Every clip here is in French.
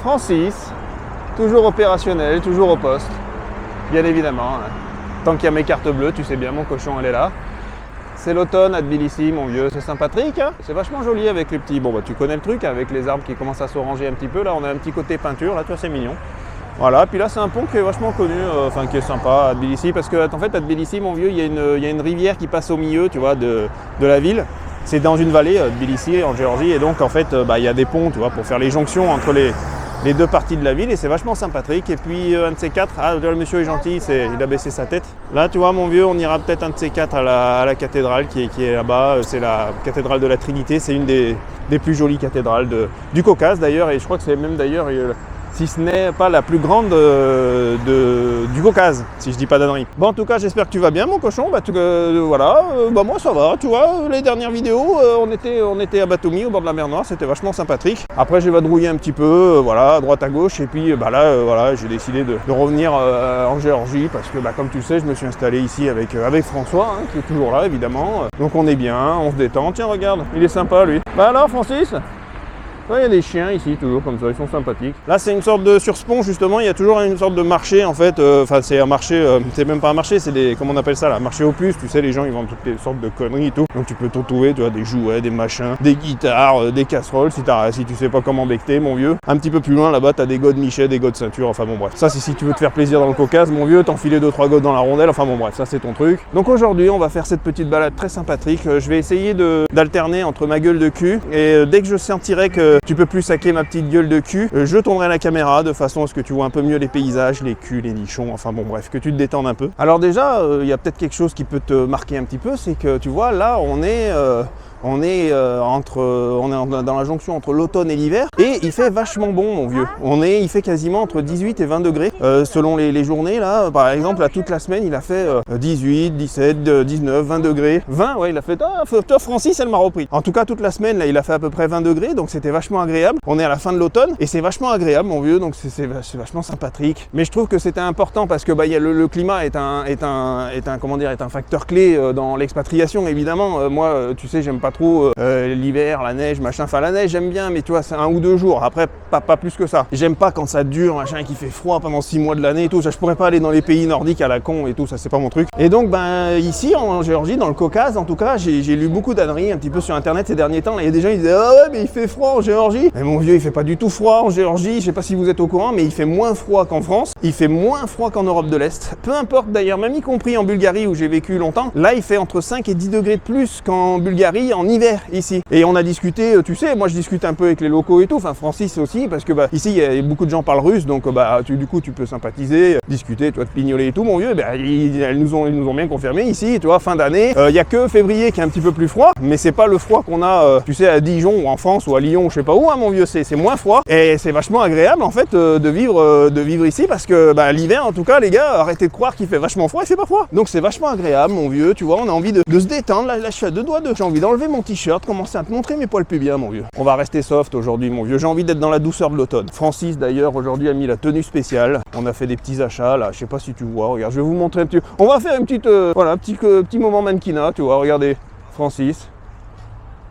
Francis, toujours opérationnel, toujours au poste, bien évidemment. Tant qu'il y a mes cartes bleues, tu sais bien, mon cochon, elle est là. C'est l'automne à Tbilissi, mon vieux, c'est sympathique, hein, c'est vachement joli avec les petits... Bon, bah tu connais le truc, avec les arbres qui commencent à s'oranger un petit peu. Là, on a un petit côté peinture, là, tu vois, c'est mignon. Voilà, puis là, c'est un pont qui est vachement connu, enfin, qui est sympa à Tbilissi, parce que, en fait, à Tbilissi, mon vieux, il y a une rivière qui passe au milieu, tu vois, de la ville. C'est dans une vallée, Tbilissi, en Géorgie, et donc, en fait, il y a des ponts, tu vois, pour faire les jonctions entre les deux parties de la ville, et c'est vachement sympathique. Et puis un de ces quatre, ah le monsieur est gentil, il a baissé sa tête. Là tu vois mon vieux, on ira peut-être un de ces quatre à la cathédrale qui est là-bas, c'est la cathédrale de la Trinité, c'est une des plus jolies cathédrales du Caucase d'ailleurs, et je crois que c'est même d'ailleurs, si ce n'est pas la plus grande du Caucase, si je dis pas d'annerie. Bon, en tout cas, j'espère que tu vas bien, mon cochon. Voilà, moi ça va, tu vois. Les dernières vidéos, on était à Batumi, au bord de la mer Noire, c'était vachement sympathique. Après, j'ai vadrouillé un petit peu, voilà, à droite à gauche, et puis là, voilà, j'ai décidé de revenir en Géorgie, parce que, comme tu le sais, je me suis installé ici avec François, hein, qui est toujours là, évidemment. Donc on est bien, on se détend. Tiens, regarde, il est sympa, lui. Bah alors, Francis ? Il y a des chiens ici, toujours comme ça, ils sont sympathiques. Là, c'est une sorte de... Sur ce pont, justement, il y a toujours une sorte de marché, en fait. Enfin, c'est un marché, c'est même pas un marché, c'est des... Comment on appelle ça, là? Marché aux puces, tu sais, les gens, ils vendent toutes les sortes de conneries et tout. Donc, tu peux tout trouver, tu vois, des jouets, des machins, des guitares, des casseroles, si tu sais pas comment becter, mon vieux. Un petit peu plus loin, là-bas, t'as des godes Michet, des godes ceinture, enfin bon, bref. Ça, c'est si tu veux te faire plaisir dans le Caucase, mon vieux, t'enfiler 2-3 godes dans la rondelle, enfin bon, bref, ça, c'est ton truc. Donc, aujourd'hui, on va faire cette petite balade très sympathique. Je vais essayer d'alterner entre ma gueule de cul et dès que je sentirai que tu peux plus saquer ma petite gueule de cul, je tournerai la caméra de façon à ce que tu vois un peu mieux les paysages, les culs, les nichons, enfin bon bref, que tu te détendes un peu. Alors déjà, il y a peut-être quelque chose qui peut te marquer un petit peu, c'est que tu vois, là on est dans la jonction entre l'automne et l'hiver, et il fait vachement bon, mon vieux. Il fait quasiment entre 18 et 20 degrés selon les journées. Là, par exemple, là, toute la semaine, il a fait 18, 17, 19, 20 degrés. 20, ouais, il a fait. Toi, Francis, elle m'a repris. En tout cas, toute la semaine, là, il a fait à peu près 20 degrés, donc c'était vachement agréable. On est à la fin de l'automne, et c'est vachement agréable, mon vieux, donc c'est vachement sympathique. Mais je trouve que c'était important parce que le climat est un facteur clé dans l'expatriation, évidemment. Moi, tu sais, j'aime pas trop l'hiver, la neige, machin. Enfin, la neige, j'aime bien, mais tu vois, c'est 1 ou 2 jours. Après, pas plus que ça. J'aime pas quand ça dure, machin, et qu'il fait froid pendant 6 mois de l'année et tout. Ça, je pourrais pas aller dans les pays nordiques à la con et tout. Ça, c'est pas mon truc. Et donc, ici, en Géorgie, dans le Caucase, en tout cas, j'ai lu beaucoup d'âneries un petit peu sur Internet ces derniers temps. Là, il y a des gens qui disaient, ah ouais, mais il fait froid en Géorgie. Mais mon vieux, il fait pas du tout froid en Géorgie. Je sais pas si vous êtes au courant, mais il fait moins froid qu'en France. Il fait moins froid qu'en Europe de l'Est. Peu importe d'ailleurs, même y compris en Bulgarie où j'ai vécu longtemps. Là, il fait entre 5 et 10 degrés de plus qu'en Bulgarie en hiver ici. Et on a discuté, tu sais, moi je discute un peu avec les locaux et tout, enfin Francis aussi, parce que ici il y a beaucoup de gens parlent russe, donc du coup tu peux sympathiser, discuter, toi, te pignoler et tout, mon vieux. Ils nous ont bien confirmé ici, tu vois, fin d'année. Il y a que février qui est un petit peu plus froid, mais c'est pas le froid qu'on a, tu sais, à Dijon ou en France ou à Lyon, je sais pas où, hein, mon vieux, c'est moins froid. Et c'est vachement agréable en fait de vivre ici, parce que l'hiver en tout cas, les gars, arrêtez de croire qu'il fait vachement froid, il fait pas froid. Donc c'est vachement agréable, mon vieux, tu vois, on a envie de se détendre. Là, je suis à 2 doigts j'ai envie d'enlever mon t-shirt, commencer à te montrer mes poils pubiens, mon vieux. On va rester soft aujourd'hui, mon vieux. J'ai envie d'être dans la douceur de l'automne. Francis, d'ailleurs, aujourd'hui a mis la tenue spéciale. On a fait des petits achats, là. Je sais pas si tu vois. Regarde, je vais vous montrer un petit... On va faire une petite... un petit moment mannequinat, tu vois. Regardez. Francis.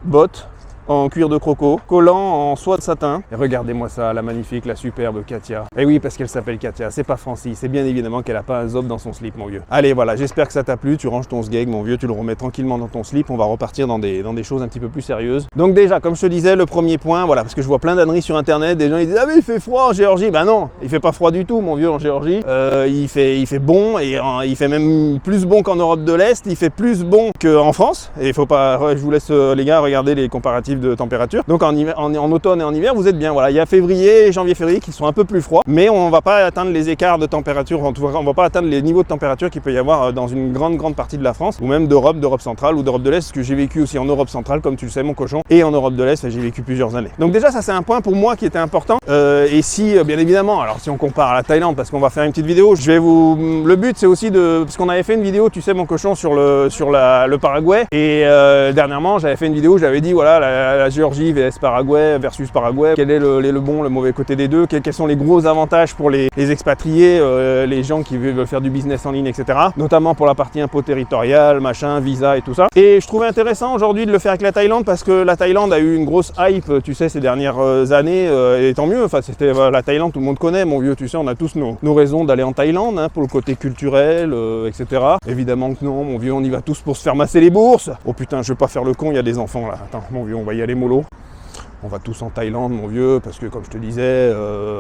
Bottes en cuir de croco, collant en soie de satin. Et regardez-moi ça, la magnifique, la superbe Katia. Et oui, parce qu'elle s'appelle Katia, c'est pas Francis, c'est bien évidemment qu'elle a pas un zob dans son slip, mon vieux. Allez, voilà, j'espère que ça t'a plu, tu ranges ton sgeg, mon vieux, tu le remets tranquillement dans ton slip, on va repartir dans des choses un petit peu plus sérieuses. Donc déjà, comme je te disais, le premier point, voilà, parce que je vois plein d'âneries sur internet, des gens ils disent « Ah mais il fait froid en Géorgie !» Ben non, il fait pas froid du tout, mon vieux, en Géorgie. Il fait bon, et il fait même plus bon qu'en Europe de l'Est, il fait plus bon qu'en France. Et il faut pas, je vous laisse les gars regarder les comparatifs de température. Donc en automne et en hiver, vous êtes bien. Voilà, il y a février, janvier, février qui sont un peu plus froids, mais on ne va pas atteindre les écarts de température, en tout cas, on ne va pas atteindre les niveaux de température qu'il peut y avoir dans une grande partie de la France, ou même d'Europe centrale ou d'Europe de l'Est, parce que j'ai vécu aussi en Europe centrale, comme tu le sais, mon cochon, et en Europe de l'Est, j'ai vécu plusieurs années. Donc déjà, ça c'est un point pour moi qui était important. Et si, bien évidemment, alors si on compare à la Thaïlande, parce qu'on va faire une petite vidéo, le but c'est aussi parce qu'on avait fait une vidéo, tu sais, mon cochon, sur le Paraguay, et dernièrement, j'avais fait une vidéo où j'avais dit, voilà, la Géorgie vs Paraguay versus Paraguay. Quel est le bon, le mauvais côté des deux? Quels sont les gros avantages pour les expatriés, les gens qui veulent faire du business en ligne, etc. Notamment pour la partie impôt territorial, machin, visa et tout ça. Et je trouvais intéressant aujourd'hui de le faire avec la Thaïlande parce que la Thaïlande a eu une grosse hype, tu sais, ces dernières années, et tant mieux. Enfin, c'était la Thaïlande, tout le monde connaît, mon vieux, tu sais, on a tous nos raisons d'aller en Thaïlande, hein, pour le côté culturel, etc. Évidemment que non, mon vieux, on y va tous pour se faire masser les bourses. Oh putain, je vais pas faire le con, il y a des enfants là. Attends, mon vieux, on va y aller mollo. On va tous en Thaïlande, mon vieux, parce que comme je te disais,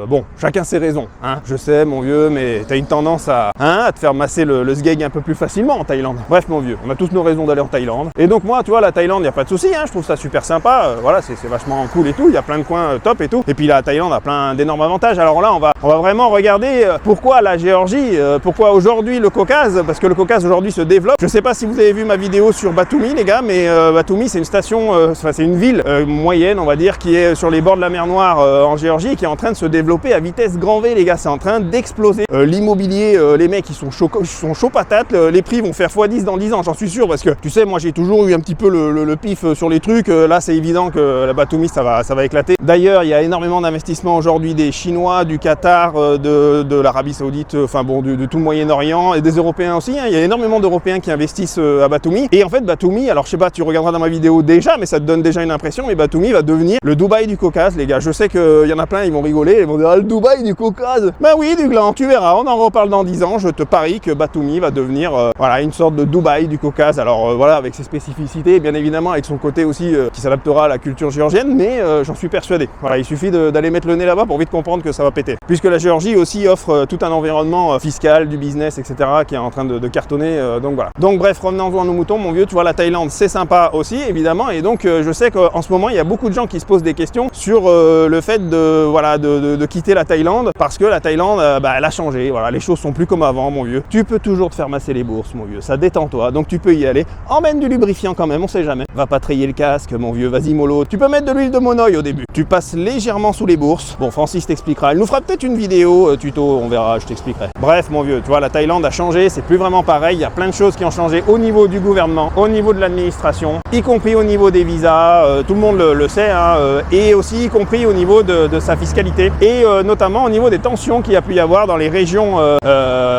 bon, chacun ses raisons, hein. Je sais, mon vieux, mais t'as une tendance à te faire masser le sgeg un peu plus facilement en Thaïlande. Bref, mon vieux, on a tous nos raisons d'aller en Thaïlande. Et donc moi, tu vois, la Thaïlande, il n'y a pas de souci, hein, je trouve ça super sympa. Voilà, c'est vachement cool et tout. Il y a plein de coins top et tout. Et puis la Thaïlande a plein d'énormes avantages. Alors là, on va vraiment regarder pourquoi la Géorgie, pourquoi aujourd'hui le Caucase, parce que le Caucase aujourd'hui se développe. Je sais pas si vous avez vu ma vidéo sur Batumi, les gars, mais Batumi, c'est une station, c'est une ville moyenne, on va dire, qui est sur les bords de la mer Noire en Géorgie, qui est en train de se développer à vitesse grand V, les gars. C'est en train d'exploser. L'immobilier, les mecs, ils sont chauds patates. Les prix vont faire x10 dans 10 ans, j'en suis sûr, parce que tu sais, moi j'ai toujours eu un petit peu le pif sur les trucs. Là, c'est évident que la Batumi, ça va éclater. D'ailleurs, il y a énormément d'investissements aujourd'hui des Chinois, du Qatar, de l'Arabie Saoudite, enfin bon, de tout le Moyen-Orient et des Européens aussi, hein. Il y a énormément d'Européens qui investissent à Batumi. Et en fait, Batumi, alors je sais pas, tu regarderas dans ma vidéo déjà, mais ça te donne déjà une impression, mais Batumi va devenir le Dubaï du Caucase, les gars. Je sais qu'il y en a plein, ils vont rigoler, ils vont dire, ah, le Dubaï du Caucase. Ben oui, du gland, tu verras, on en reparle dans 10 ans. Je te parie que Batumi va devenir voilà, une sorte de Dubaï du Caucase. Alors voilà, avec ses spécificités, bien évidemment, avec son côté aussi qui s'adaptera à la culture géorgienne, mais j'en suis persuadé. Voilà, il suffit d'aller mettre le nez là-bas pour vite comprendre que ça va péter. Puisque la Géorgie aussi offre tout un environnement fiscal, du business, etc., qui est en train de cartonner. Donc voilà. Donc bref, revenons-en à nos moutons, mon vieux. Tu vois, la Thaïlande, c'est sympa aussi, évidemment. Et donc, je sais qu'en ce moment, il y a beaucoup de gens qui se posent des questions sur le fait de quitter la Thaïlande, parce que la Thaïlande, elle a changé. Voilà, les choses sont plus comme avant, mon vieux. Tu peux toujours te faire masser les bourses, mon vieux. Ça détend-toi, donc tu peux y aller. Emmène du lubrifiant quand même, on sait jamais. Va pas trayer le casque, mon vieux. Vas-y, mollo. Tu peux mettre de l'huile de monoï au début. Tu passes légèrement sous les bourses. Bon, Francis t'expliquera. Il nous fera peut-être une vidéo tuto, on verra, je t'expliquerai. Bref, mon vieux, tu vois, la Thaïlande a changé. C'est plus vraiment pareil. Il y a plein de choses qui ont changé au niveau du gouvernement, au niveau de l'administration, y compris au niveau des visas. Tout le monde le sait, hein, et aussi y compris au niveau de sa fiscalité et notamment au niveau des tensions qu'il y a pu y avoir dans les régions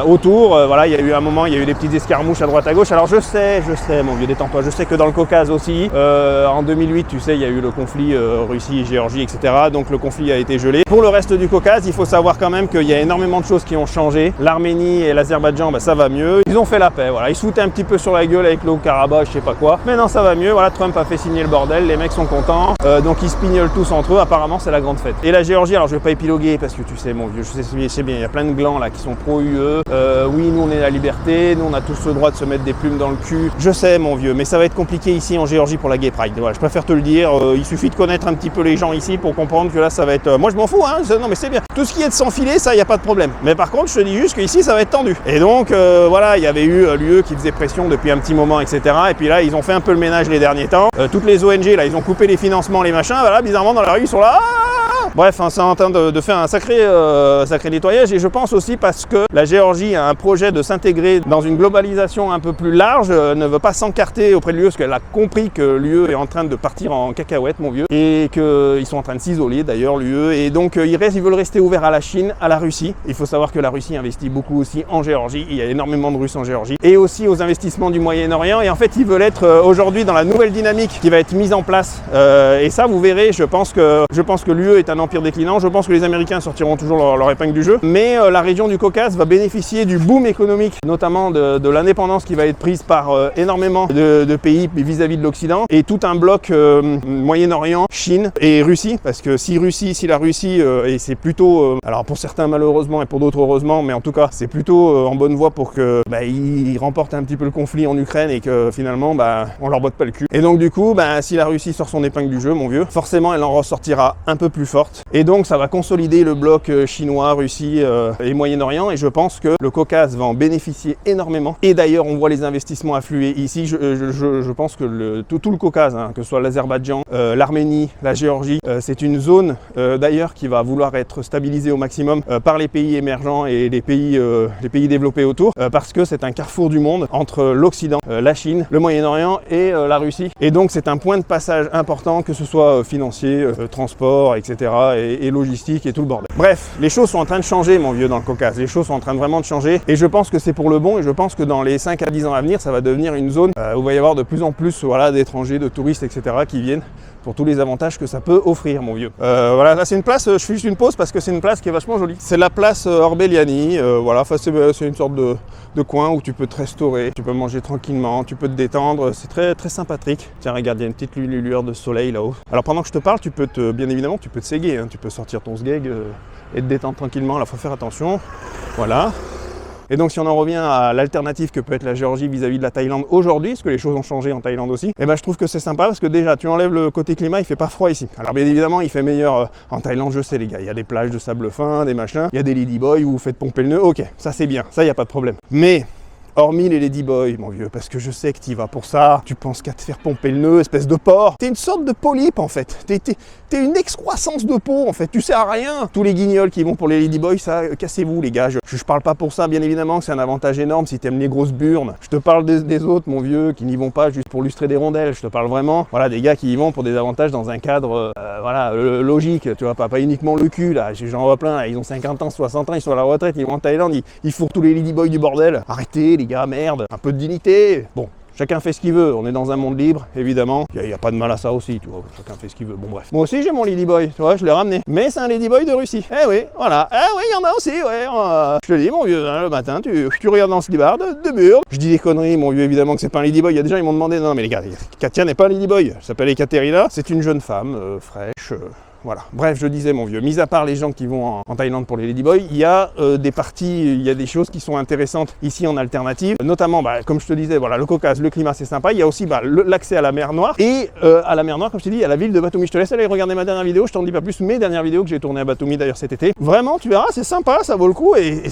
autour. Voilà, il y a eu un moment, il y a eu des petites escarmouches à droite à gauche. Alors je sais, mon vieux, détends-toi. Je sais que dans le Caucase aussi, en 2008, tu sais, il y a eu le conflit Russie, Géorgie, etc. Donc le conflit a été gelé. Pour le reste du Caucase, il faut savoir quand même qu'il y a énormément de choses qui ont changé. L'Arménie et l'Azerbaïdjan, ça va mieux. Ils ont fait la paix. Voilà, ils se foutaient un petit peu sur la gueule avec le Haut-Karabakh, je sais pas quoi. Mais non, ça va mieux. Voilà, Trump a fait signer le bordel. Les mecs sont contents. Donc ils se pignolent tous entre eux. Apparemment, c'est la grande fête. Et la Géorgie, alors je vais pas épiloguer parce que tu sais, mon vieux, je sais bien, il y a plein de glands là qui sont pro-UE. Oui, nous on est la liberté, nous on a tous le droit de se mettre des plumes dans le cul. Je sais, mon vieux, mais ça va être compliqué ici en Géorgie pour la Gay Pride. Voilà, je préfère te le dire. Il suffit de connaître un petit peu les gens ici pour comprendre que là, ça va être. Moi, je m'en fous, hein. Non, mais c'est bien. Tout ce qui est de s'enfiler, ça, il y a pas de problème. Mais par contre, je te dis juste qu'ici, ça va être tendu. Et donc, voilà, il y avait eu l'UE qui faisait pression depuis un petit moment, etc. Et puis là, ils ont fait un peu le ménage les derniers temps. Toutes les ONG, là, ils ont coupé les financements, les machins. Voilà, bizarrement, dans la rue, ils sont là. Bref, hein, c'est en train de faire un sacré nettoyage, et je pense aussi parce que la Géorgie a un projet de s'intégrer dans une globalisation un peu plus large, ne veut pas s'encarter auprès de l'UE, parce qu'elle a compris que l'UE est en train de partir en cacahuète, mon vieux, et qu'ils sont en train de s'isoler d'ailleurs, l'UE, et donc ils veulent rester ouverts à la Chine, à la Russie. Il faut savoir que la Russie investit beaucoup aussi en Géorgie, il y a énormément de Russes en Géorgie, et aussi aux investissements du Moyen-Orient, et en fait ils veulent être aujourd'hui dans la nouvelle dynamique qui va être mise en place, et ça vous verrez, je pense que l'UE est un empire déclinant. Je pense que les Américains sortiront toujours leur épingle du jeu, mais la région du Caucase va bénéficier du boom économique, notamment de l'indépendance qui va être prise par énormément de pays vis-à-vis de l'Occident, et tout un bloc Moyen-Orient, Chine et Russie, parce que si la Russie, et c'est plutôt, alors pour certains malheureusement et pour d'autres heureusement, mais en tout cas c'est plutôt en bonne voie pour que ils remportent un petit peu le conflit en Ukraine et que finalement on leur botte pas le cul. Et donc du coup, si la Russie sort son épingle du jeu, mon vieux, forcément elle en ressortira un peu plus forte. forte. Et donc ça va consolider le bloc chinois, Russie et Moyen-Orient. Et je pense que le Caucase va en bénéficier énormément. Et d'ailleurs, on voit les investissements affluer ici. Je pense que tout le Caucase, hein, que ce soit l'Azerbaïdjan, l'Arménie, la Géorgie, c'est une zone d'ailleurs qui va vouloir être stabilisée au maximum par les pays émergents et les pays développés autour, parce que c'est un carrefour du monde entre l'Occident, la Chine, le Moyen-Orient et la Russie. Et donc c'est un point de passage important, que ce soit financier, transport, etc. et logistique et tout le bordel. Bref, les choses sont en train de changer, mon vieux, dans le Caucase. Les choses sont en train de vraiment de changer et je pense que c'est pour le bon, et je pense que dans les 5 à 10 ans à venir, ça va devenir une zone où il va y avoir de plus en plus d'étrangers, de touristes, etc. qui viennent pour tous les avantages que ça peut offrir, mon vieux. Voilà, là c'est une place, je fais juste une pause parce que c'est une place qui est vachement jolie. C'est la place Orbeliani, voilà, c'est une sorte de coin où tu peux te restaurer, tu peux manger tranquillement, tu peux te détendre, c'est très, très sympathique. Tiens, regarde, il y a une petite lueur de soleil là-haut. Alors pendant que je te parle, bien évidemment, tu peux te séguer, hein, tu peux sortir ton sgeg et te détendre tranquillement. Là, faut faire attention, voilà. Et donc si on en revient à l'alternative que peut être la Géorgie vis-à-vis de la Thaïlande aujourd'hui, parce que les choses ont changé en Thaïlande aussi, et ben je trouve que c'est sympa parce que déjà tu enlèves le côté climat, il fait pas froid ici. Alors bien évidemment il fait meilleur en Thaïlande, je sais les gars, il y a des plages de sable fin, des machins, il y a des ladyboys où vous faites pomper le nœud, ok, ça c'est bien, ça il n'y a pas de problème. Mais hormis les ladyboys, mon vieux, parce que je sais que tu y vas pour ça, tu penses qu'à te faire pomper le nœud, espèce de porc. T'es une sorte de polype en fait. T'es une excroissance de peau en fait, tu sers à rien. Tous les guignols qui vont pour les ladyboys, ça, cassez-vous les gars. Je parle pas pour ça, bien évidemment que c'est un avantage énorme si t'aimes les grosses burnes. Je te parle des autres, mon vieux, qui n'y vont pas juste pour lustrer des rondelles. Je te parle vraiment, voilà, des gars qui y vont pour des avantages dans un cadre, logique, tu vois, pas uniquement le cul là. J'en vois plein, là, ils ont 50 ans, 60 ans, ils sont à la retraite, ils vont en Thaïlande, ils fourrent tous les ladyboys du bordel. Arrêtez les gars, merde, un peu de dignité. Bon, chacun fait ce qu'il veut, on est dans un monde libre, évidemment. Il n'y a pas de mal à ça aussi, tu vois, chacun fait ce qu'il veut. Bon bref. Moi aussi j'ai mon ladyboy, tu vois, je l'ai ramené. Mais c'est un ladyboy de Russie. Eh oui, voilà. Eh oui, il y en a aussi, ouais. Je te dis, mon vieux, hein, le matin, tu regardes dans ce slibard de burne. Je dis des conneries, mon vieux, évidemment que c'est pas un ladyboy. Il y a des gens, ils m'ont demandé, non mais les gars, Katia n'est pas un ladyboy. Elle s'appelle Ekaterina, c'est une jeune femme, fraîche. Voilà. Bref, je disais, mon vieux, mis à part les gens qui vont en Thaïlande pour les ladyboys, il y a des parties, il y a des choses qui sont intéressantes ici en alternative, notamment, comme je te disais, voilà, le Caucase, le climat, c'est sympa. Il y a aussi l'accès à la mer Noire et à la mer Noire, comme je t'ai dit, à la ville de Batumi. Je te laisse aller regarder ma dernière vidéo, je t'en dis pas plus, mes dernières vidéos que j'ai tournées à Batumi d'ailleurs cet été. Vraiment, tu verras, c'est sympa, ça vaut le coup et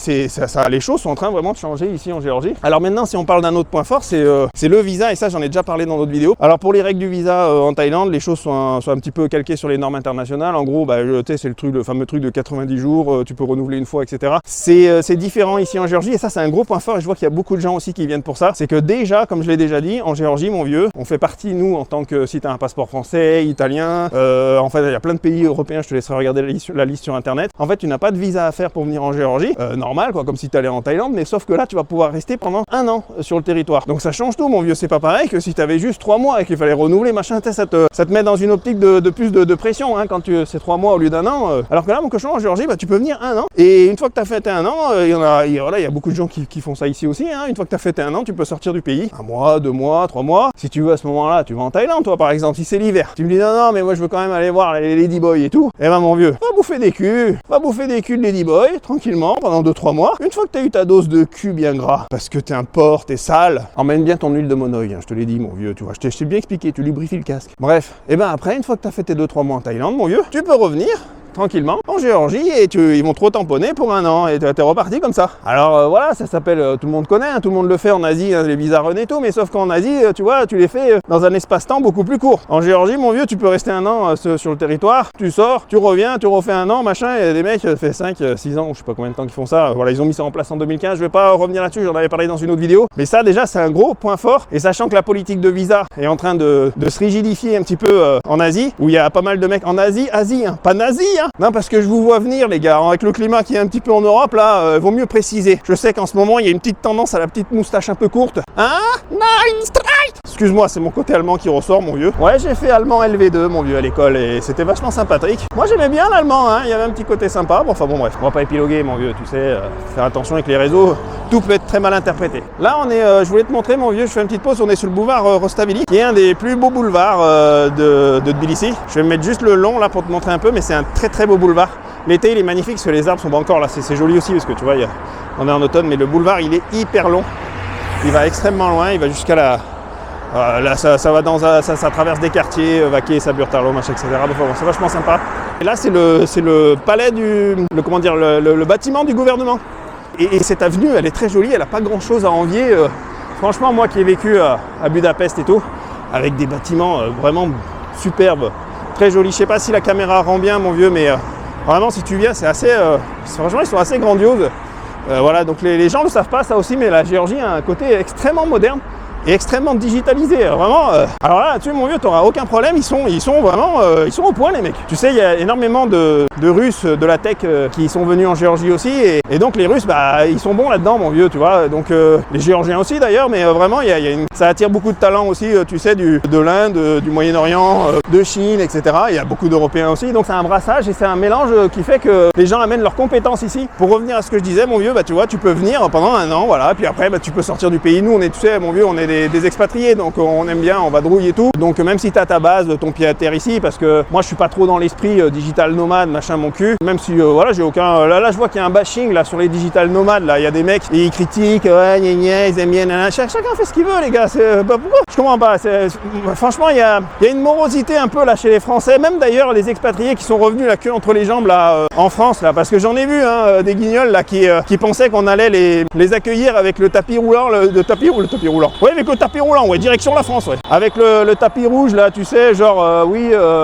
les choses sont en train vraiment de changer ici en Géorgie. Alors maintenant, si on parle d'un autre point fort, c'est le visa, et ça, j'en ai déjà parlé dans d'autres vidéos. Alors pour les règles du visa en Thaïlande, les choses sont un petit peu calquées sur les normes internationales. En gros, c'est le fameux truc de 90 jours, tu peux renouveler une fois, etc. C'est différent ici en Géorgie, et ça c'est un gros point fort, et je vois qu'il y a beaucoup de gens aussi qui viennent pour ça. C'est que déjà, comme je l'ai déjà dit, en Géorgie, mon vieux, on fait partie, nous, en tant que, si tu as un passeport français, italien, en fait, il y a plein de pays européens, je te laisserai regarder la liste sur internet. En fait, tu n'as pas de visa à faire pour venir en Géorgie, normal, quoi, comme si tu allais en Thaïlande, mais sauf que là, tu vas pouvoir rester pendant 1 an sur le territoire. Donc ça change tout, mon vieux, c'est pas pareil que si tu avais juste 3 mois et qu'il fallait renouveler, machin, ça te met dans une optique de plus de pression, hein, quand c'est 3 mois au lieu d'1 an. Alors que là, mon cochon, en Géorgie, tu peux venir 1 an. Et une fois que tu as fait 1 an, il y a beaucoup de gens qui font ça ici aussi. Hein. Une fois que tu as fait 1 an, tu peux sortir du pays. 1 mois, 2 mois, 3 mois. Si tu veux, à ce moment-là, tu vas en Thaïlande, toi, par exemple, si c'est l'hiver. Tu me dis non, mais moi, je veux quand même aller voir les ladyboys et tout. Eh ben, mon vieux, va bouffer des culs. Va bouffer des culs de ladyboy, tranquillement, pendant 2-3 mois. Une fois que tu as eu ta dose de cul bien gras, parce que t'es un porc, t'es sale, emmène bien ton huile de monoï. Hein, je te l'ai dit, mon vieux, tu vois. Je t'ai bien expliqué, tu lubrifies le casque. Bref, et ben après, une fois que tu as fait tes 2-3 mois en Thaïlande, mon vieux, tu peux revenir tranquillement en Géorgie et ils vont te tamponner pour 1 an et t'es reparti comme ça. Alors voilà, ça s'appelle, tout le monde connaît, hein, tout le monde le fait en Asie, hein, les visas René et tout, mais sauf qu'en Asie, tu vois, tu les fais dans un espace-temps beaucoup plus court. En Géorgie, mon vieux, tu peux rester 1 an sur le territoire, tu sors, tu reviens, tu refais 1 an, machin, et des mecs, ça fait 5-6 ans, je sais pas combien de temps qu'ils font ça, voilà, ils ont mis ça en place en 2015, je vais pas revenir là-dessus, j'en avais parlé dans une autre vidéo, mais ça déjà c'est un gros point fort, et sachant que la politique de visa est en train de se rigidifier un petit peu en Asie, où il y a pas mal de mecs en Asie, hein, pas nazi, hein, non, parce que je vous vois venir les gars, avec le climat qui est un petit peu en Europe là, vaut mieux préciser. Je sais qu'en ce moment il y a une petite tendance à la petite moustache un peu courte. Hein? Nein, strike! Excuse-moi, c'est mon côté allemand qui ressort, mon vieux. Ouais, j'ai fait allemand LV2, mon vieux, à l'école, et c'était vachement sympathique. Moi j'aimais bien l'allemand, hein, il y avait un petit côté sympa. Bon, enfin bon bref, on va pas épiloguer, mon vieux, tu sais, faire attention avec les réseaux, tout peut être très mal interprété. Là on est, je voulais te montrer, mon vieux, je fais une petite pause, on est sur le boulevard Rostaveli, qui est un des plus beaux boulevards de Tbilissi. Je vais me mettre juste le long là pour te montrer un peu, mais c'est un très très beau boulevard. L'été il est magnifique parce que les arbres sont pas encore là, c'est joli aussi parce que tu vois, on est en automne, mais le boulevard il est hyper long, il va extrêmement loin, il va jusqu'à Là, ça va ça traverse des quartiers, Vaquet, Saburtalo, machin, etc. Donc, bon, c'est vachement sympa. Et là, c'est le palais le bâtiment du gouvernement. Et cette avenue, elle est très jolie, elle n'a pas grand-chose à envier. Franchement, moi qui ai vécu à Budapest et tout, avec des bâtiments vraiment superbes, très jolis. Je sais pas si la caméra rend bien, mon vieux, mais vraiment, si tu viens, c'est assez... franchement, ils sont assez grandioses. Voilà, donc les gens ne le savent pas, ça aussi, mais la Géorgie a un côté extrêmement moderne et extrêmement digitalisé, vraiment. Alors là, là-dessus, mon vieux, tu n'auras aucun problème, ils sont vraiment ils sont au point, les mecs. Tu sais, il y a énormément de Russes de la tech qui sont venus en Géorgie aussi, et donc les Russes, bah, ils sont bons là-dedans, mon vieux, tu vois. Donc les Géorgiens aussi, d'ailleurs, mais vraiment, ça attire beaucoup de talents aussi, tu sais, de l'Inde, du Moyen-Orient, de Chine, etc. Il y a beaucoup d'Européens aussi, donc c'est un brassage et c'est un mélange qui fait que les gens amènent leurs compétences ici. Pour revenir à ce que je disais, mon vieux, bah, tu vois, tu peux venir pendant 1 an, voilà, puis après, bah, tu peux sortir du pays. Nous, on est, tu sais, mon vieux, on est des expatriés, donc on aime bien, on vadrouille et tout. Donc même si tu as ta base, ton pied à terre ici, parce que moi je suis pas trop dans l'esprit digital nomade, machin mon cul, même si voilà, j'ai aucun... Là je vois qu'il y a un bashing là sur les digital nomades, là il y a des mecs, ils critiquent, ouais, ils aiment bien, chacun fait ce qu'il veut les gars, pourquoi je comprends pas, franchement il y a une morosité un peu là chez les Français, même d'ailleurs les expatriés qui sont revenus la queue entre les jambes là en France là, parce que j'en ai vu des guignols là qui pensaient qu'on allait les accueillir avec le tapis roulant, le tapis roulant. Oui, avec le tapis roulant, ouais, direction la France, ouais. Avec le tapis rouge là, tu sais, genre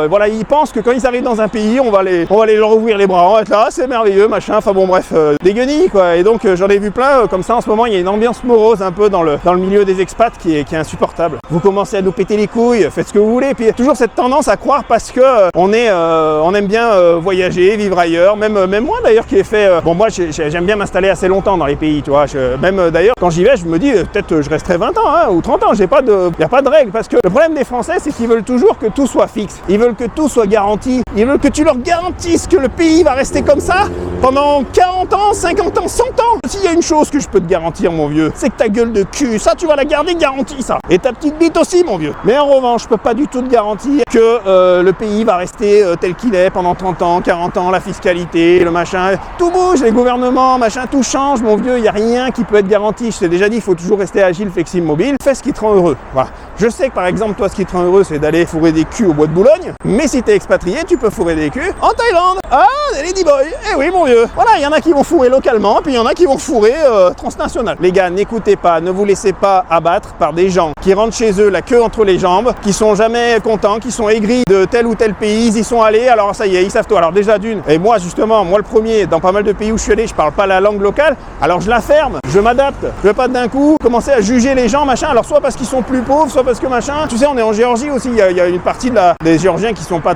voilà, ils pensent que quand ils arrivent dans un pays, on va leur ouvrir les bras, on va être là, c'est merveilleux, machin, enfin bon bref, des guenilles quoi. Et donc j'en ai vu plein comme ça en ce moment, il y a une ambiance morose un peu dans le milieu des expats qui est insupportable. Vous commencez à nous péter les couilles, faites ce que vous voulez, puis toujours cette tendance à croire parce que on aime bien voyager, vivre ailleurs, même moi d'ailleurs qui ai fait bon, moi j'aime bien m'installer assez longtemps dans les pays, tu vois, même d'ailleurs quand j'y vais, je me dis peut-être je resterai 20 ans ou 30 ans, il n'y a pas de règle, parce que le problème des Français, c'est qu'ils veulent toujours que tout soit fixe, ils veulent que tout soit garanti, ils veulent que tu leur garantisses que le pays va rester comme ça pendant 40 ans, 50 ans, 100 ans. S'il y a une chose que je peux te garantir, mon vieux, c'est que ta gueule de cul, ça tu vas la garder garantie, ça, et ta petite bite aussi, mon vieux. Mais en revanche, je peux pas du tout te garantir que le pays va rester tel qu'il est pendant 30 ans, 40 ans, la fiscalité, le machin, tout bouge, les gouvernements, machin, tout change, mon vieux, il n'y a rien qui peut être garanti. Je t'ai déjà dit, il faut toujours rester agile, flexible, mobile, fais ce qui te rend heureux. Voilà. Je sais que par exemple, toi, ce qui te rend heureux, c'est d'aller fourrer des culs au bois de Boulogne, mais si t'es expatrié, tu peux fourrer des culs en Thaïlande. Ah, des ladyboys. Eh oui, mon vieux. Voilà, il y en a qui vont fourrer localement, puis il y en a qui vont fourrer transnational. Les gars, n'écoutez pas, ne vous laissez pas abattre par des gens qui rentrent chez eux la queue entre les jambes, qui sont jamais contents, qui sont aigris de tel ou tel pays, ils y sont allés, alors ça y est, ils savent tout. Alors déjà d'une, et moi justement, moi le premier, dans pas mal de pays où je suis allé, je parle pas la langue locale, alors je la ferme, je m'adapte. Je veux pas d'un coup commencer à juger les gens, machin, alors soit parce qu'ils sont plus pauvres, soit parce que machin, tu sais, on est en Géorgie aussi, il y a une partie des Géorgiens qui sont pas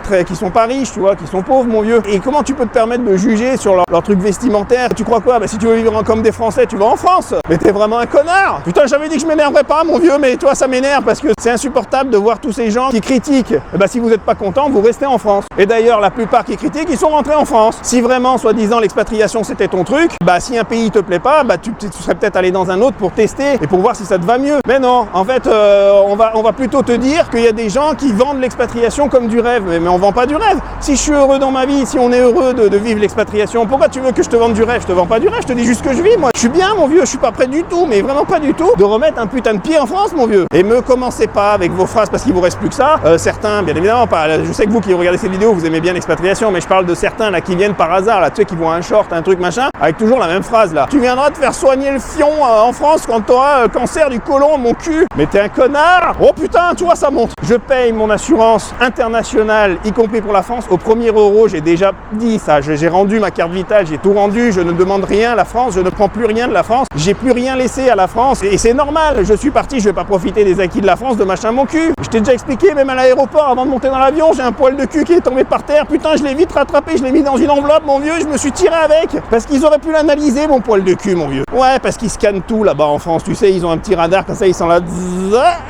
riches, tu vois, qui sont pauvres, mon vieux. Et comment tu peux te permettre de juger sur leur truc vestimentaire? Tu crois quoi? Bah si tu veux vivre comme des Français, tu vas en France. Mais t'es vraiment un connard. Putain, j'avais dit que je m'énerverais pas, mon vieux, mais toi ça m'énerve parce que c'est insupportable de voir tous ces gens qui critiquent. Et bah si vous n'êtes pas content, vous restez en France. Et d'ailleurs, la plupart qui critiquent, ils sont rentrés en France. Si vraiment, soi-disant, l'expatriation c'était ton truc, bah si un pays te plaît pas, bah tu serais peut-être allé dans un autre pour tester et pour voir si ça te va mieux. Mais non, en fait, on va plutôt te dire qu'il y a des gens qui vendent l'expatriation comme du rêve. Mais on vend pas du rêve. Si je suis heureux dans ma vie, si on est heureux de vivre l'expatriation, pourquoi tu veux que je te vende du rêve? Je te vends pas du rêve, je te dis juste que je vis. Moi, je suis bien, mon vieux, je suis pas prêt du tout, mais vraiment pas du tout, de remettre un putain de pied en France, mon vieux. Et me commencez pas avec vos phrases parce qu'il vous reste plus que ça. Certains, bien évidemment, pas. Je sais que vous qui regardez ces vidéos, vous aimez bien l'expatriation, mais je parle de certains là qui viennent par hasard, là, tu sais, qui voient un short, un truc machin, avec toujours la même phrase là. Tu viendras te faire soigner le fion en France quand t'auras cancer du côlon, mon cul. Mais t'es un connard. Oh putain, tu vois, ça monte. Je paye mon assurance internationale, y compris pour la France. Au premier euro, j'ai déjà dit ça. J'ai rendu ma carte vitale, j'ai tout rendu. Je ne demande rien à la France, je ne prends plus rien de la France. J'ai plus rien laissé à la France. Et c'est normal. Je suis parti, je vais pas profiter des acquis de la France, de machin mon cul. Je t'ai déjà expliqué, même à l'aéroport, avant de monter dans l'avion, j'ai un poil de cul qui est tombé par terre. Putain, je l'ai vite rattrapé, je l'ai mis dans une enveloppe, mon vieux. Je me suis tiré avec. Parce qu'ils auraient pu l'analyser, mon poil de cul, mon vieux. Ouais, parce qu'ils scannent tout là-bas en France. Tu sais, ils ont un petit radar comme ça, ils sont là.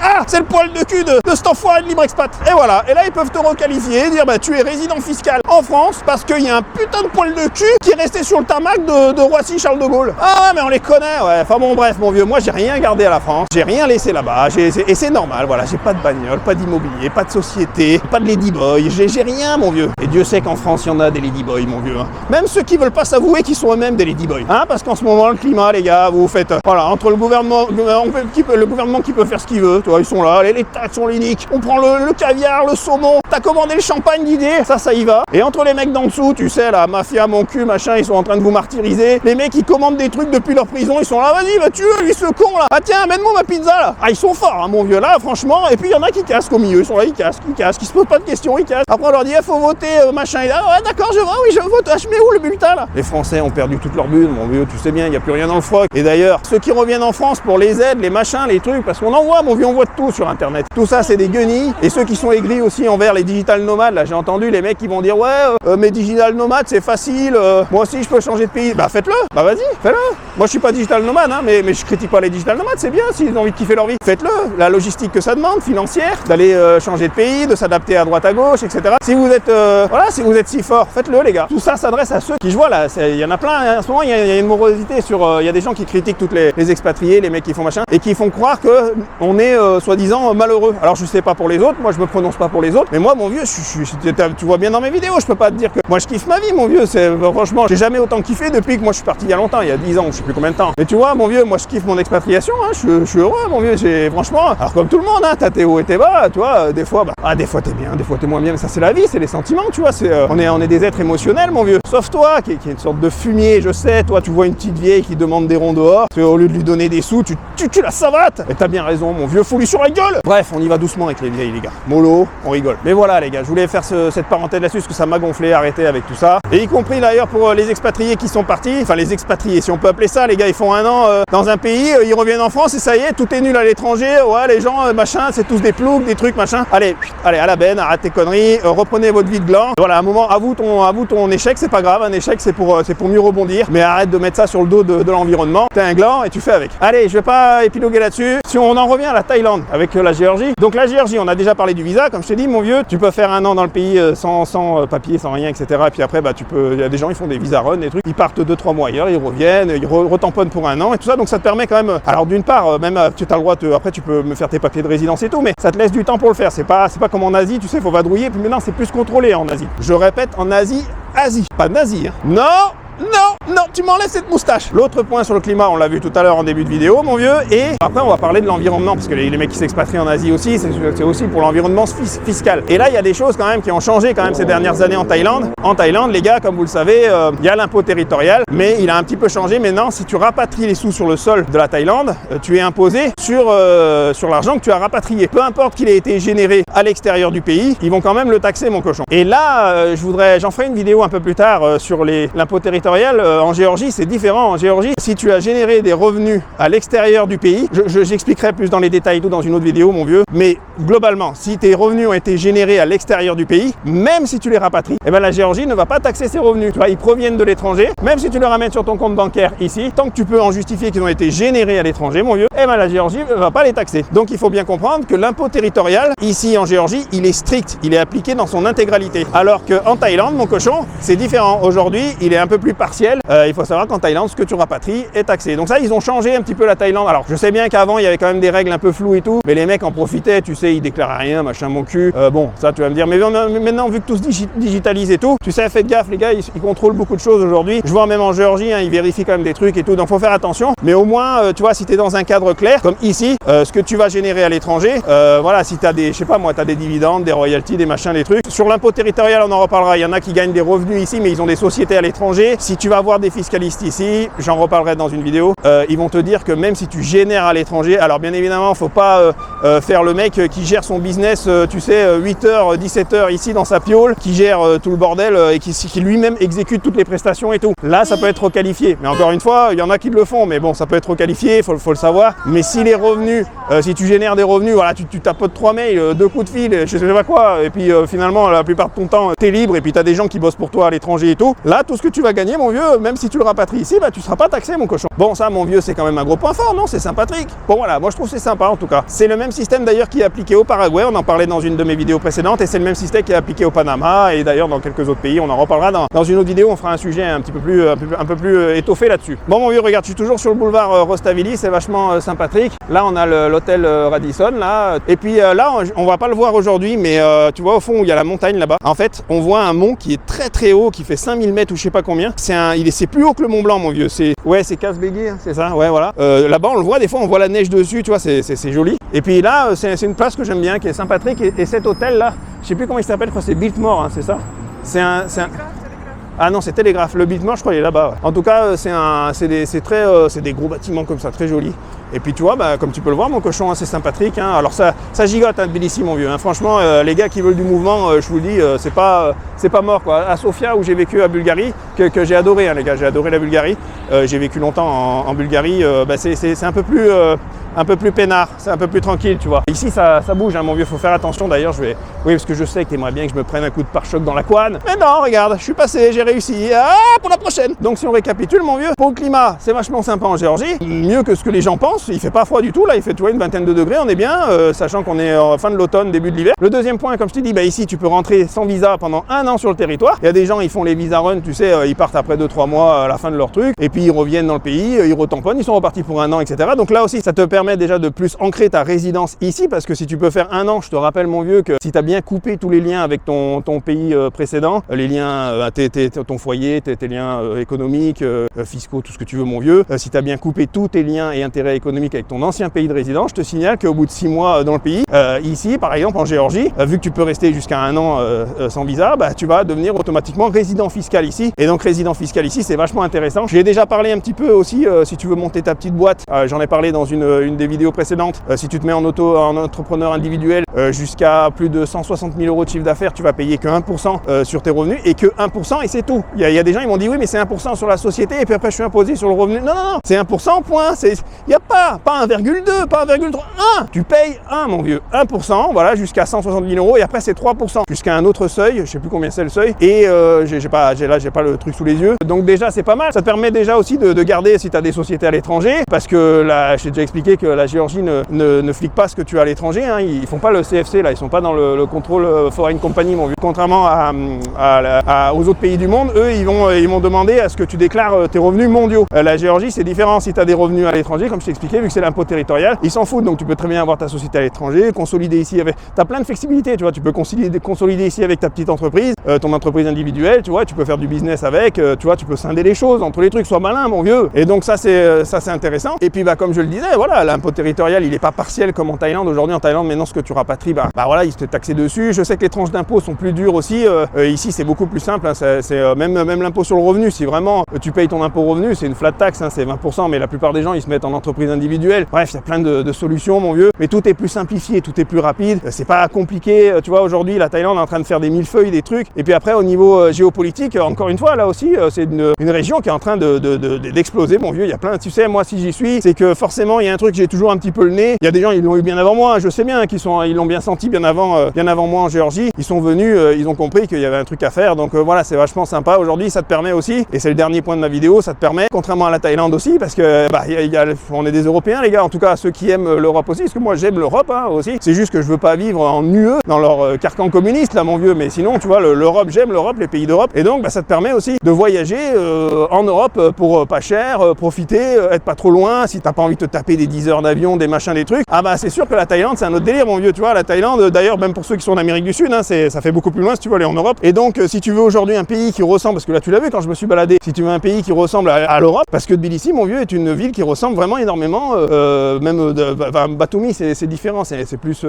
Ah, c'est le poil de cul de cet enfoiré de libre expat. Et voilà. Et là, ils peuvent te requalifier et dire, bah, tu es résident fiscal en France parce qu'il y a un putain de poil de cul qui est resté sur le tarmac de Roissy-Charles de Gaulle. Ah ouais, mais on les connaît, ouais. Enfin bon, bref, mon vieux, moi, j'ai rien gardé à la France. J'ai rien laissé là-bas. Et c'est normal, voilà. J'ai pas de bagnole, pas d'immobilier, pas de société, pas de ladyboy. J'ai rien, mon vieux. Et Dieu sait qu'en France, il y en a des ladyboys, mon vieux. Hein. Même ceux qui veulent pas s'avouer qu'ils sont eux-mêmes des ladyboys. Hein, parce qu'en ce moment, le climat, les gars, vous faites, voilà, entre le gouvernement gouvernement qui peut faire ce qu'il veut, toi, ils sont là, les taxes, on les nique, on prend le caviar, le saumon, t'as commandé le champagne d'idée, ça y va. Et entre les mecs d'en dessous, tu sais, la mafia, mon cul, machin, ils sont en train de vous martyriser. Les mecs, ils commandent des trucs depuis leur prison, ils sont là, vas-y, va tuer, lui, ce con là. Ah tiens, amène-moi ma pizza là. Ah, ils sont forts, hein, mon vieux, là, franchement. Et puis il y en a qui casquent au milieu, ils sont là, ils cassent, qui se posent pas de questions, ils cassent. Après, on leur dit, faut voter, machin. Et là, ouais, d'accord, je vois, oui, je vote. Ah, je mets où le bulletin là? Les Français ont perdu toute leur bulle, mon vieux, tu sais bien, il n'y a plus rien dans le froc. Et d'ailleurs, ceux qui reviennent en France pour les aides, les machins, les trucs, parce qu'on en voit, mon vieux, on voit de tout sur internet. Tout ça, c'est des guenilles. Et ceux qui sont aigris aussi envers les digital nomades, là, j'ai entendu les mecs qui vont dire, ouais, mes digital nomades, c'est facile, moi aussi, je peux changer de pays. Bah, faites-le, bah, vas-y, fais-le. Moi, je suis pas digital nomade, hein, mais je critique pas les digital nomades, c'est bien s'ils ont envie de kiffer leur vie. Faites-le. La logistique que ça demande, financière, d'aller changer de pays, de s'adapter à droite à gauche, etc. Si vous êtes, voilà, si vous êtes si fort, faites-le, les gars. Tout ça s'adresse à ceux qui, je vois là, il y en a plein. En ce moment, il y a une morosité sur, il y a des gens qui critiquent toutes les expatriés, les mecs qui font machin, et qui font croire que on est soi-disant malheureux. Alors, je sais pas pour les autres, moi, je me prononce pas pour les autres, mais moi, mon vieux, tu vois bien dans mes vidéos, je peux pas te dire que moi, je kiffe ma vie, mon vieux. Franchement, j'ai jamais autant kiffé depuis que moi, je suis parti il y a longtemps, il y a 10 ans, je sais plus combien de temps. Mais tu vois, mon vieux, moi, je kiffe mon expatriation, hein, je suis heureux, mon vieux. Franchement, alors comme tout le monde, hein, t'as tes hauts et tes bas, tu vois, des fois, des fois t'es bien, des fois t'es moins bien, mais ça c'est la vie, c'est les sentiments, tu vois, on est des êtres émotionnels, mon vieux. Sauf toi, qui est une sorte de fumier, je sais, toi, tu vois une petite vieille qui demande des ronds dehors, au lieu de lui donner des sous, tu la savates. Et t'as bien raison, mon vieux, fous-lui sur la gueule. Bref, on y va doucement avec les vieilles, les gars. Mollo, on rigole. Mais voilà, les gars, je voulais faire cette parenthèse là-dessus, parce que ça m'a gonflé, arrêter avec tout ça. Et y compris d'ailleurs pour les expatriés qui sont partis, enfin les expatriés, si on peut appeler ça, les gars, ils font un an dans un pays, ils reviennent en France et ça y est, tout est nul à l'étranger, ouais, les gens, machin, c'est tous des ploucs, des trucs, machin. Allez, à la benne, arrête tes conneries, reprenez votre vie de gland. Voilà, à un moment, avoue ton échec, c'est pas grave, un échec c'est pour mieux rebondir, mais arrête de mettre ça sur le dos de l'environnement. T'es un gland et tu fais avec. Allez, je vais pas épiloguer là-dessus. Si on en revient à la Thaïlande avec la Géorgie. Donc la Géorgie, on a déjà parlé du visa, comme je t'ai dit, mon vieux, tu peux faire un an dans le pays sans papier, sans rien, etc. Et puis après, il y a des gens, ils font des visa run, des trucs, ils partent 2-3 mois ailleurs, ils reviennent, ils retamponnent pour un an et tout ça. Donc ça te permet quand même, alors d'une part, même tu as le droit, après tu peux me faire tes papiers de résidence et tout, mais ça te laisse du temps pour le faire. C'est pas comme en Asie, tu sais, faut vadrouiller. Puis maintenant, c'est plus contrôlé en Asie. Je répète, en Asie, pas nazi. Hein. Non, tu m'enlèves cette moustache. L'autre point sur le climat, on l'a vu tout à l'heure en début de vidéo, mon vieux. Et après, on va parler de l'environnement, parce que les mecs qui s'expatrient en Asie aussi, c'est aussi pour l'environnement fiscal. Et là, il y a des choses quand même qui ont changé quand même ces dernières années en Thaïlande. En Thaïlande, les gars, comme vous le savez, il y a l'impôt territorial, mais il a un petit peu changé. Maintenant, si tu rapatries les sous sur le sol de la Thaïlande, tu es imposé sur l'argent que tu as rapatrié. Peu importe qu'il ait été généré à l'extérieur du pays, ils vont quand même le taxer, mon cochon. Et là, j'en ferai une vidéo un peu plus tard sur l'impôt territorial. En Géorgie, c'est différent. En Géorgie, si tu as généré des revenus à l'extérieur du pays, j'expliquerai plus dans les détails tout dans une autre vidéo, mon vieux, mais globalement, si tes revenus ont été générés à l'extérieur du pays, même si tu les rapatries, eh ben la Géorgie ne va pas taxer ces revenus. Tu vois, ils proviennent de l'étranger, même si tu les ramènes sur ton compte bancaire ici, tant que tu peux en justifier qu'ils ont été générés à l'étranger, mon vieux, eh ben la Géorgie ne va pas les taxer. Donc il faut bien comprendre que l'impôt territorial, ici en Géorgie, il est strict, il est appliqué dans son intégralité. Alors qu'en Thaïlande, mon cochon, c'est différent. Aujourd'hui, il est un peu plus partiel. Il faut savoir qu'en Thaïlande, ce que tu rapatries est taxé. Donc ça, ils ont changé un petit peu la Thaïlande. Alors, je sais bien qu'avant, il y avait quand même des règles un peu floues et tout, mais les mecs en profitaient, tu sais, ils déclaraient rien, machin, mon cul. Bon, ça, tu vas me dire, mais maintenant, vu que tout se digitalise et tout, tu sais, faites gaffe, les gars, ils contrôlent beaucoup de choses aujourd'hui. Je vois même en Géorgie, hein, ils vérifient quand même des trucs et tout, donc faut faire attention. Mais au moins, tu vois, si tu es dans un cadre clair, comme ici, ce que tu vas générer à l'étranger, voilà, si tu as des, je sais pas moi, tu as des dividendes, des royalties, des machins, des trucs. Sur l'impôt territorial, on en reparlera. Il y en a qui gagnent des revenus ici, mais ils ont des sociétés à l'étranger. Si tu vas avoir des fiscalistes ici, j'en reparlerai dans une vidéo, ils vont te dire que même si tu génères à l'étranger, alors bien évidemment, faut pas faire le mec qui gère son business, tu sais, 8h, 17h ici dans sa piole, qui gère tout le bordel et qui lui-même exécute toutes les prestations et tout. Là, ça peut être requalifié. Mais encore une fois, il y en a qui le font, mais bon, ça peut être requalifié, faut le savoir. Mais si les revenus, si tu génères des revenus, voilà, tu tapotes 3 mails, 2 coups de fil, je sais pas quoi, et puis finalement, la plupart de ton temps, t'es libre, et puis t'as des gens qui bossent pour toi à l'étranger et tout. Là, tout ce que tu vas gagner, mon vieux, même si tu le rapatries ici, bah tu seras pas taxé, mon cochon. Bon, ça, mon vieux, c'est quand même un gros point fort, non? C'est sympathique. Bon, voilà, moi je trouve c'est sympa en tout cas. C'est le même système d'ailleurs qui est appliqué au Paraguay, on en parlait dans une de mes vidéos précédentes, et c'est le même système qui est appliqué au Panama, et d'ailleurs dans quelques autres pays, on en reparlera dans une autre vidéo, on fera un sujet un peu plus étoffé là-dessus. Bon, mon vieux, regarde, je suis toujours sur le boulevard Rostavili, c'est vachement sympathique. Là, on a l'hôtel Radisson, là, et puis là, on va pas le voir aujourd'hui, mais tu vois, au fond, où il y a la montagne là-bas, en fait, on voit un mont qui est très très haut, qui fait 5000 mètres ou je sais pas combien. c'est plus haut que le Mont Blanc, mon vieux. C'est Casse-Bégué, hein, c'est ça, ouais, voilà. Là-bas, on le voit, des fois, on voit la neige dessus, tu vois, c'est joli. Et puis là, c'est une place que j'aime bien, qui est Saint-Patrick, et cet hôtel-là, je sais plus comment il s'appelle, je crois que c'est Biltmore, hein, c'est ça. Ah non, c'est Télégraphe. Le Biltmore, je crois, il est là-bas. Ouais. En tout cas, c'est des gros bâtiments comme ça, très jolis. Et puis tu vois, comme tu peux le voir, mon cochon, hein, c'est Saint-Patrick. Hein. Alors ça gigote, hein, Tbilissi, mon vieux. Hein. Franchement, les gars qui veulent du mouvement, je vous le dis, c'est pas mort, quoi. À Sofia, où j'ai vécu à Bulgarie, que j'ai adoré, hein, les gars, j'ai adoré la Bulgarie. J'ai vécu longtemps en Bulgarie. C'est un peu plus peinard, c'est un peu plus tranquille, tu vois. Ici, ça bouge, hein, mon vieux. Faut faire attention. D'ailleurs, oui, parce que je sais que t'aimerais bien que je me prenne un coup de pare-choc dans la couane. Mais non, regarde, je suis passé, j'ai réussi. Ah, pour la prochaine. Donc si on récapitule, mon vieux, pour le climat, c'est vachement sympa en Géorgie, mieux que ce que les gens pensent. Il fait pas froid du tout, là, il fait, tu vois, une vingtaine de degrés, on est bien, sachant qu'on est en fin de l'automne, début de l'hiver. Le deuxième point, comme je t'ai dit, ici, tu peux rentrer sans visa pendant 1 an sur le territoire. Il y a des gens, ils font les visa run, tu sais, ils partent après 2-3 mois à la fin de leur truc, et puis ils reviennent dans le pays, ils retamponnent, ils sont repartis pour 1 an, etc. Donc là aussi, ça te permet déjà de plus ancrer ta résidence ici, parce que si tu peux faire 1 an, je te rappelle, mon vieux, que si tu as bien coupé tous les liens avec ton pays précédent, les liens, ton foyer, tes liens économiques, fiscaux, tout ce que tu veux, mon vieux, si tu as bien coupé tous tes liens et intérêts économiques avec ton ancien pays de résidence, je te signale qu'au bout de 6 mois dans le pays, ici, par exemple, en Géorgie, vu que tu peux rester jusqu'à 1 an sans visa, tu vas devenir automatiquement résident fiscal ici. Et donc, résident fiscal ici, c'est vachement intéressant. J'ai déjà parlé un petit peu aussi, si tu veux monter ta petite boîte, j'en ai parlé dans une des vidéos précédentes, si tu te mets en entrepreneur individuel jusqu'à plus de 160 000 € de chiffre d'affaires, tu vas payer que 1% sur tes revenus, et que 1% et c'est tout. Il y a des gens, ils m'ont dit oui, mais c'est 1% sur la société et puis après je suis imposé sur le revenu. Non, c'est 1%, point. Il n'y a pas 1,2, pas 1,3, 1. Tu payes 1, mon vieux. 1%, voilà, jusqu'à 160 000 € et après c'est 3%. Jusqu'à un autre seuil, je sais plus combien c'est le seuil, et j'ai pas le truc sous les yeux. Donc déjà, c'est pas mal. Ça te permet déjà aussi de garder si tu as des sociétés à l'étranger, parce que là, j'ai déjà expliqué que la Géorgie ne flique pas ce que tu as à l'étranger. Hein. Ils font pas le CFC, là, ils sont pas dans le contrôle foreign company, mon vieux. Contrairement aux autres pays du monde, eux, ils vont demander à ce que tu déclares tes revenus mondiaux. La Géorgie, c'est différent. Si tu as des revenus à l'étranger, comme je t'ai expliqué, vu que c'est l'impôt territorial, ils s'en foutent. Donc tu peux très bien avoir ta société à l'étranger, consolider ici avec. Tu as plein de flexibilité, tu vois. Tu peux consolider ici avec ta petite entreprise, ton entreprise individuelle, tu vois. Tu peux faire du business avec, tu vois. Tu peux scinder les choses entre les trucs. Sois malin, mon vieux. Et donc ça, c'est intéressant. Et puis comme je le disais, voilà, l'impôt territorial, il n'est pas partiel comme en Thaïlande. Aujourd'hui, en Thaïlande, maintenant, ce que tu rapatries, voilà, ils te taxent dessus. Je sais que les tranches d'impôt sont plus dures aussi. Ici, c'est beaucoup plus simple. Hein. C'est même l'impôt sur le revenu. Si vraiment tu payes ton impôt revenu, c'est une flat tax, hein, c'est 20%. Mais la plupart des gens, ils se mettent en entreprise individuelle. Bref, il y a plein de solutions, mon vieux. Mais tout est plus simplifié, tout est plus rapide. C'est pas compliqué. Tu vois, aujourd'hui, la Thaïlande est en train de faire des millefeuilles, des trucs. Et puis après, au niveau géopolitique, encore une fois, là aussi, c'est une région qui est en train d'exploser, mon vieux. Il y a plein. Tu sais, moi, si j'y suis, c'est que forcément, il y a un truc, j'ai toujours un petit peu le nez. Il y a des gens, ils l'ont eu bien avant moi. Je sais bien ils l'ont bien senti bien avant moi en Géorgie. Ils sont venus, ils ont compris qu'il y avait un truc à faire. Donc voilà, c'est vachement sympa. Aujourd'hui, ça te permet aussi, et c'est le dernier point de ma vidéo, ça te permet, contrairement à la Thaïlande aussi, parce que on est des Européens, les gars, en tout cas ceux qui aiment l'Europe aussi, parce que moi j'aime l'Europe hein, aussi. C'est juste que je veux pas vivre en UE dans leur carcan communiste là, mon vieux. Mais sinon, tu vois, l'Europe, j'aime l'Europe, les pays d'Europe. Et donc, ça te permet aussi de voyager en Europe pour pas cher, profiter, être pas trop loin. Si t'as pas envie de te taper des 10 heures d'avion, des machins, des trucs. C'est sûr que la Thaïlande, c'est un autre délire, mon vieux. Tu vois, la Thaïlande, d'ailleurs, même pour ceux qui sont en Amérique du Sud, hein, ça fait beaucoup plus loin si tu veux aller en Europe. Et donc, si tu veux aujourd'hui un pays qui ressemble, parce que là, tu l'as vu quand je me suis baladé, si tu veux un pays qui ressemble à l'Europe, parce que Tbilissi, mon vieux, est une ville qui ressemble vraiment énormément, Batumi, c'est différent, c'est plus,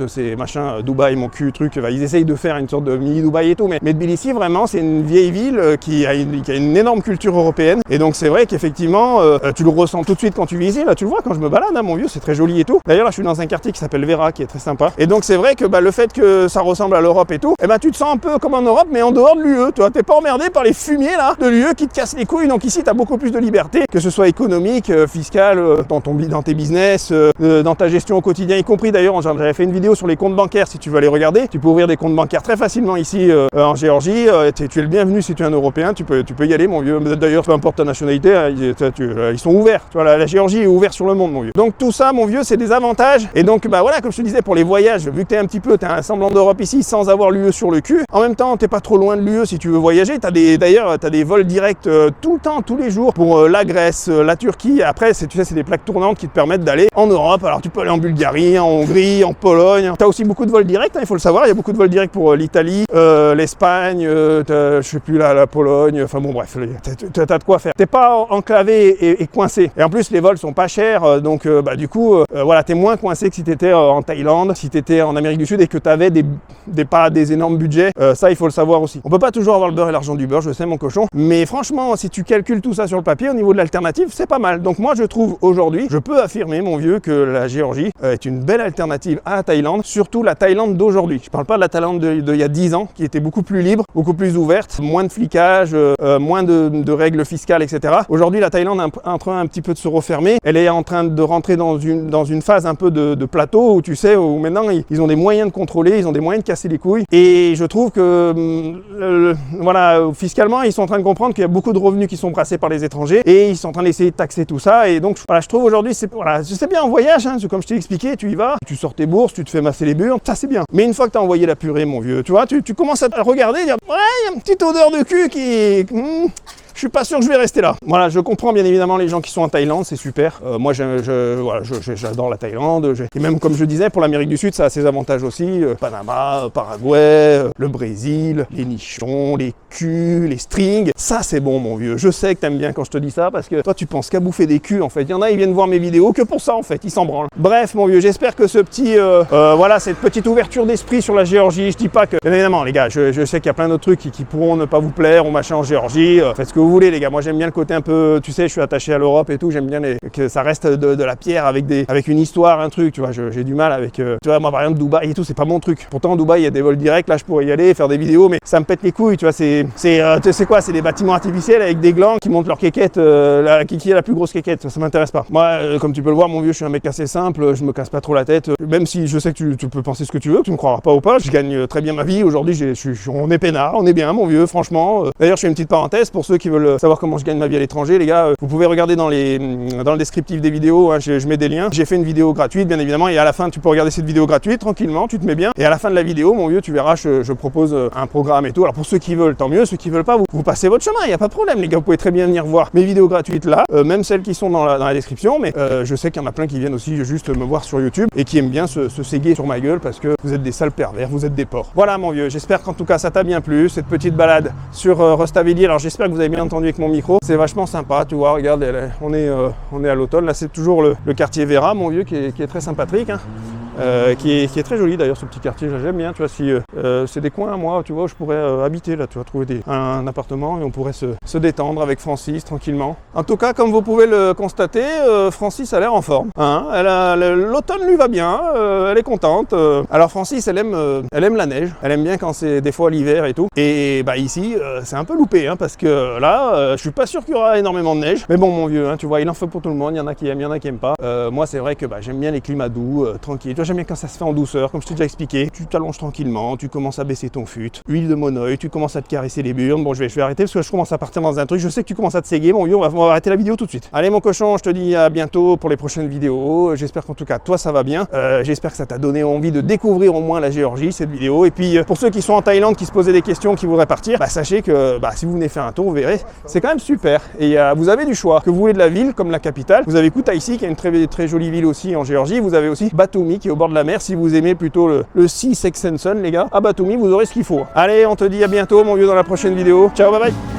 c'est machin, Dubaï, mon cul, truc, ils essayent de faire une sorte de mini Dubaï et tout, mais Tbilissi, vraiment, c'est une vieille ville qui a une énorme culture européenne. Et donc, c'est vrai qu'effectivement, tu le ressens tout de suite quand tu vis ici. Là, tu le vois quand je me balade, hein, mon vieux, c'est très joli et tout. D'ailleurs, là, je suis dans un quartier qui s'appelle Vera, qui est très sympa. Et donc, c'est vrai que le fait que ça ressemble à l'Europe et tout, tu te sens un peu comme en Europe, mais en dehors de l'UE. Tu vois, t'es pas emmerdé par les fumiers là de l'UE qui te cassent les couilles. Donc ici, tu as beaucoup plus de liberté, que ce soit économique, fiscale, dans tes business, dans ta gestion au quotidien, y compris d'ailleurs, j'avais fait une vidéo sur les comptes bancaires. Si tu veux aller regarder, tu peux ouvrir des comptes bancaires très facilement ici en Géorgie. Tu es le bienvenu si tu es un Européen. Tu peux y aller, mon vieux. D'ailleurs, peu importe ta nationalité, ils sont ouverts. Tu vois, la Géorgie est ouverte sur le le monde, mon vieux. Donc tout ça, mon vieux, c'est des avantages. Et donc, bah voilà, comme je te disais, pour les voyages, vu que t'as un semblant d'Europe ici sans avoir l'UE sur le cul, en même temps, t'es pas trop loin de l'UE si tu veux voyager. D'ailleurs, t'as des vols directs tout le temps, tous les jours, pour la Grèce, la Turquie. Après, tu sais, c'est des plaques tournantes qui te permettent d'aller en Europe. Alors, tu peux aller en Bulgarie, en Hongrie, en Pologne. T'as aussi beaucoup de vols directs, hein, il faut le savoir. Il y a beaucoup de vols directs pour l'Italie, l'Espagne, je sais plus, la Pologne. Enfin bon, bref, t'as de quoi faire. T'es pas enclavé et coincé. Et en plus, les vols sont pas chers. Donc, bah, du coup, voilà, t'es moins coincé que si t'étais en Thaïlande, si t'étais en Amérique du Sud et que t'avais pas des énormes budgets. Ça, il faut le savoir aussi. On peut pas toujours avoir le beurre et l'argent du beurre, je sais, mon cochon. Mais franchement, si tu calcules tout ça sur le papier, au niveau de l'alternative, c'est pas mal. Donc moi, je trouve aujourd'hui, je peux affirmer, mon vieux, que la Géorgie est une belle alternative à la Thaïlande, surtout la Thaïlande d'aujourd'hui. Je parle pas de la Thaïlande d'il y a 10 ans, qui était beaucoup plus libre, beaucoup plus ouverte, moins de flicage, moins de règles fiscales, etc. Aujourd'hui, la Thaïlande est en train un petit peu de se refermer. Elle est en train de rentrer dans une phase un peu de plateau où tu sais, où maintenant ils ont des moyens de contrôler, ils ont des moyens de casser les couilles. Et je trouve que voilà, fiscalement, ils sont en train de comprendre qu'il y a beaucoup de revenus qui sont brassés par les étrangers et ils sont en train d'essayer de taxer tout ça. Et donc, voilà, je trouve aujourd'hui, c'est bien en voyage, hein, comme je t'ai expliqué, tu y vas, tu sors tes bourses, tu te fais masser les burnes, ça c'est bien. Mais une fois que tu as envoyé la purée, mon vieux, tu vois, tu commences à regarder et dire, ouais, il y a une petite odeur de cul qui... je suis pas sûr que je vais rester là. Voilà, je comprends bien évidemment les gens qui sont en Thaïlande, c'est super. Moi, j'adore la Thaïlande. Et même comme je disais, pour l'Amérique du Sud, ça a ses avantages aussi. Panama, Paraguay, le Brésil, les nichons, les culs, les strings. Ça, c'est bon, mon vieux. Je sais que t'aimes bien quand je te dis ça parce que toi, tu penses qu'à bouffer des culs, en fait. Il y en a, ils viennent voir mes vidéos que pour ça, en fait. Ils s'en branlent. Bref, mon vieux, j'espère que ce petit, voilà, cette petite ouverture d'esprit sur la Géorgie, je dis pas que... Bien évidemment, les gars, je sais qu'il y a plein d'autres trucs qui pourront ne pas vous plaire ou machin en Géorgie. Faites ce que vous voulez, les gars. Moi, j'aime bien le côté un peu, tu sais, je suis attaché à l'Europe et tout. J'aime bien que ça reste de la pierre avec une histoire, un truc. Tu vois, j'ai du mal avec, tu vois, moi, par exemple, Dubaï et tout, c'est pas mon truc. Pourtant, Dubaï, il y a des vols directs. Là, je pourrais y aller, faire des vidéos, mais ça me pète les couilles. Tu vois, c'est quoi? C'est des bâtiments artificiels avec des glands qui montent leur quéquette. Qui est la plus grosse quéquette? Ça m'intéresse pas. Moi, comme tu peux le voir, mon vieux, je suis un mec assez simple. Je me casse pas trop la tête. Même si je sais que tu peux penser ce que tu veux, que tu me croiras pas ou pas. Je gagne très bien ma vie. Aujourd'hui, on est peinard, on est bien, mon vieux, franchement. D'ailleurs, je fais une petite parenthèse pour ceux qui veulent savoir comment je gagne ma vie à l'étranger, les gars. Vous pouvez regarder dans le descriptif des vidéos, hein, je mets des liens. J'ai fait une vidéo gratuite, bien évidemment, et à la fin, tu peux regarder cette vidéo gratuite tranquillement, tu te mets bien. Et à la fin de la vidéo, mon vieux, tu verras, je propose un programme et tout. Alors pour ceux qui veulent, tant mieux. Ceux qui veulent pas, vous passez votre chemin, il n'y a pas de problème, les gars. Vous pouvez très bien venir voir mes vidéos gratuites là, même celles qui sont dans la description, mais je sais qu'il y en a plein qui viennent aussi juste me voir sur YouTube et qui aiment bien se séguer sur ma gueule parce que vous êtes des sales pervers, vous êtes des porcs. Voilà, mon vieux, j'espère qu'en tout cas ça t'a bien plu, cette petite balade sur Rustaveli. Alors j'espère que vous avez bien entendu avec mon micro, c'est vachement sympa, tu vois, regarde, on est à l'automne, là c'est toujours le quartier Vera, mon vieux, qui est très sympathique, hein. Qui est très joli d'ailleurs, ce petit quartier, j'aime bien, tu vois, si c'est des coins, moi, tu vois, je pourrais habiter là, tu vois, trouver un appartement et on pourrait se détendre avec Francis tranquillement. En tout cas, comme vous pouvez le constater, Francis a l'air en forme, hein, l'automne lui va bien, elle est contente. Alors Francis, elle aime la neige, elle aime bien quand c'est des fois l'hiver et tout, et bah ici, c'est un peu loupé, hein, parce que là, je suis pas sûr qu'il y aura énormément de neige, mais bon, mon vieux, hein, tu vois, il en faut pour tout le monde, il y en a qui aiment, il y en a qui aiment pas. Moi, c'est vrai que j'aime bien les climats doux, tranquilles. J'aime bien quand ça se fait en douceur, comme je t'ai déjà expliqué. Tu t'allonges tranquillement, tu commences à baisser ton fut, huile de monoeil, tu commences à te caresser les burnes. Bon, je vais arrêter parce que je commence à partir dans un truc. Je sais que tu commences à te séguer, mon vieux, on va arrêter la vidéo tout de suite. Allez, mon cochon, je te dis à bientôt pour les prochaines vidéos. J'espère qu'en tout cas, toi, ça va bien. J'espère que ça t'a donné envie de découvrir au moins la Géorgie, cette vidéo. Et puis, pour ceux qui sont en Thaïlande, qui se posaient des questions, qui voudraient partir, sachez que si vous venez faire un tour, vous verrez, c'est quand même super. Et vous avez du choix. Que vous voulez de la ville, comme la capitale, vous avez Kutaisi, qui est une très, très jolie ville aussi en Géorgie. Vous avez aussi Batumi, qui est au bord de la mer. Si vous aimez plutôt le Sea Sex and Sun, les gars, à Batumi, vous aurez ce qu'il faut. Allez, on te dit à bientôt, mon vieux, dans la prochaine vidéo. Ciao, bye bye.